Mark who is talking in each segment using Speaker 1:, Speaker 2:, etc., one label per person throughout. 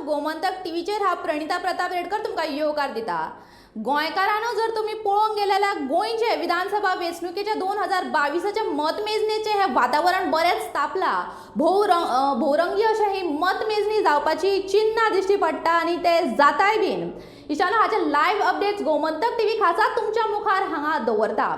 Speaker 1: गोमंतक टीव्हीचेर हांव प्रणिता प्रताप रेडकर तुमकां येवकार दिता। गोंयकारांनो, जर तुम्ही पळोवंक गेले जाल्यार गोंयचे विधानसभा वेंचणुकेच्या 2022च्या मतमेजणेचे हे वातावरण बरेंच तापलां। भोवरंगी अशें ही मतमेजणी जावपाची चिन्हां दिश्टी पडटा आनी ते जाताय बीन। इशानो, हाचे लायव्ह अपडेट्स गोमंतक टीव्ही खासा तुमच्या मुखार हांगा दवरता।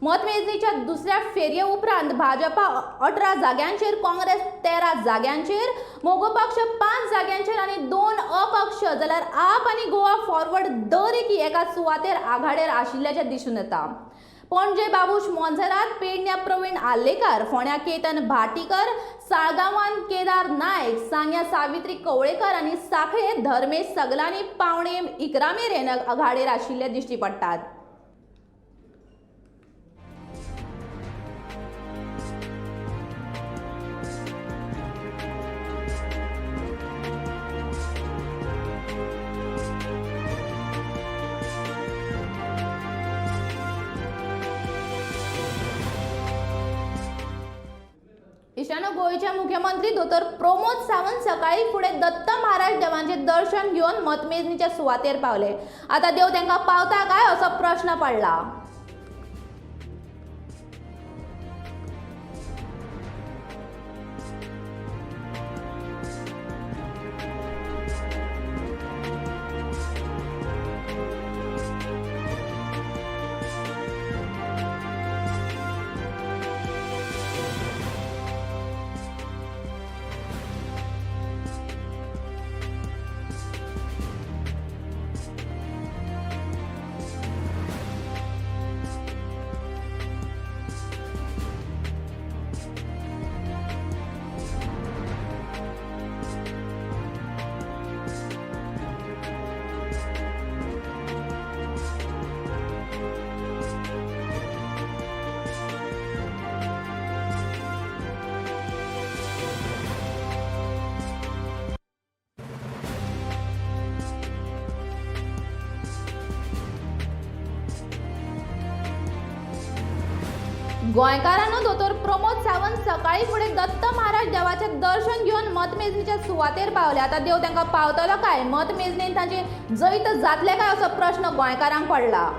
Speaker 1: मतमेजणीच्या दुसऱ्या फेरये उपरांत भाजपा 18 जाग्यांचेर, काँग्रेस 13 जाग्यांचेर, मोगो पक्ष 5 जाग्यांचेर आनी 2 अपक्ष जाल्यार आप आनी गोवा फॉरवर्ड दर एका सुवातेर आघाडेर आशिल्ल्याचे दिसून येता। पणजे बाबूश मोन्सेरात, पेडण्यां प्रवीण आल्लेकर, फोंड्यां केतन भाटीकर, साळगांवान केदार नायक, सांग्या सावित्री कवळेकर आनी सांखळे धर्मेश सगलानी पावणे इकरा मेरेन आघाडेर आशिल्ले दिश्टी पडटात। इशानो, गोयचे मुख्यमंत्री दोतोर प्रमोद सावंत सकाळी फुडें दत्त महाराज देवांचे दर्शन घेवन मतमेजणीच्या सुवातेर पावले। आता देव तांकां पावता काय असो प्रश्न पडला। गोंयकारांनो, दोतोर प्रमोद सावंत सकाळी फुडें दत्त महाराज देवाचे दर्शन घेवन मतमेजणीच्या सुवातेर पावले। आता देव तांकां पावतलो काय? मतमेजणेन तांचे जैत जातले काय असो प्रश्न गोंयकारांक पडला।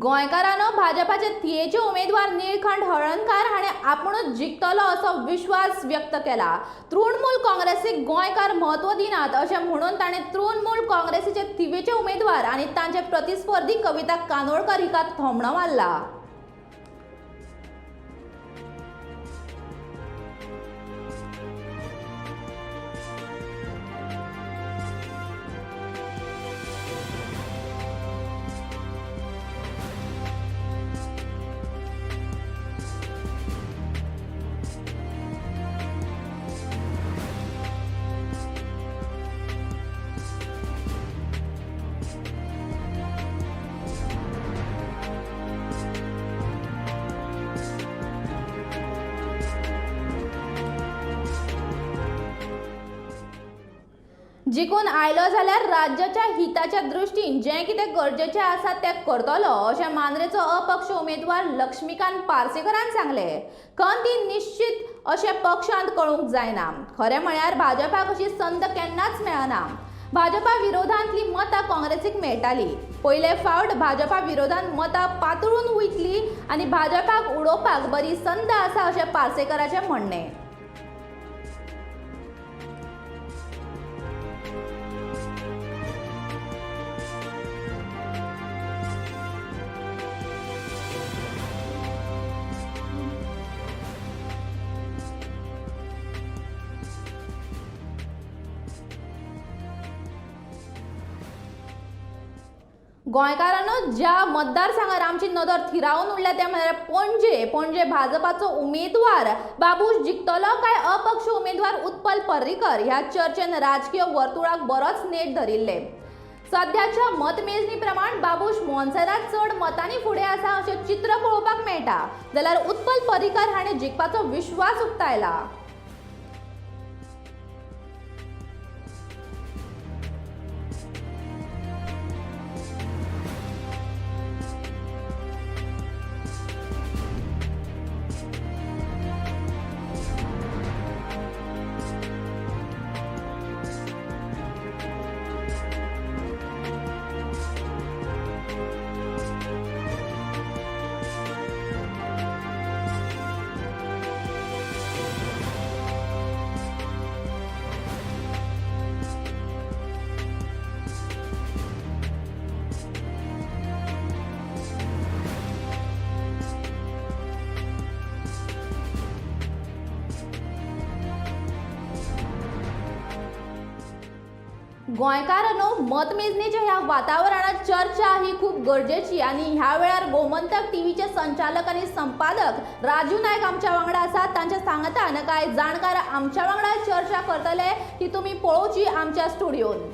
Speaker 1: गोंयकारांनो, भाजपाचे थियेचे उमेदवार निळखंड हळर्णकार हाणें आपुणूच जिखतलो असो विश्वास व्यक्त केला। तृणमूल काँग्रेसीक गोंयकार म्हत्व दिनात अशें म्हणून ताणें तृणमूल काँग्रेसीचे थिवेचे उमेदवार आनी तांचे प्रतिस्पर्धी कविता कानोळकर हिका थोमणो मारला। जिखून आयलो जाल्यार राज्याच्या हिताच्या दृश्टीन जें कितें गरजेचें आसा तें करतलो अशें मांद्रेचो अपक्ष उमेदवार लक्ष्मीकांत पार्सेकरान सांगलें। खंत ही निश्चित अशें पक्षांत कळूंक जायना। खरें म्हळ्यार भाजपाक अशी संद केन्नाच मेळना। भाजपा विरोधांतली मतां काँग्रेसीक मेळटाली। पयले फावट भाजपा विरोधांत मतां पातळून वयतली आनी भाजपाक उडोवपाक बरी संद आसा अशें पार्सेकराचें म्हणणें। गोंयकारांनो, ज्या मतदारसंघार आमची नदर थिरावून उरल्या ते म्हळ्यार पणजे भाजपाचो उमेदवार बाबूश जिखतलो काय अपक्ष उमेदवार उत्पल पर्रीकर ह्या चर्चेन राजकीय वर्तुळाक बरोच नेट धरिल्ले। सध्याच्या मतमेजणी प्रमाण बाबूश मोन्सेरात चड मतांनी फुडें आसा अशें चित्र पळोवपाक मेळटा, जाल्यार उत्पल पर्रीकर हाणें जिखपाचो विश्वास उक्तायला। गोंयकारांनो, मतमेजणेच्या ह्या वातावरणात चर्चा ही खूप गरजेची आणि ह्या वेळार गोमंतक टीव्हीचे संचालक आणि संपादक राजू नायक आमच्या वांगडा आसात. तांच्या सांगतान कांय जाणकार आमच्या वांगडा चर्चा करतले ती तुम्ही पळोवची आमच्या स्टुडिओन.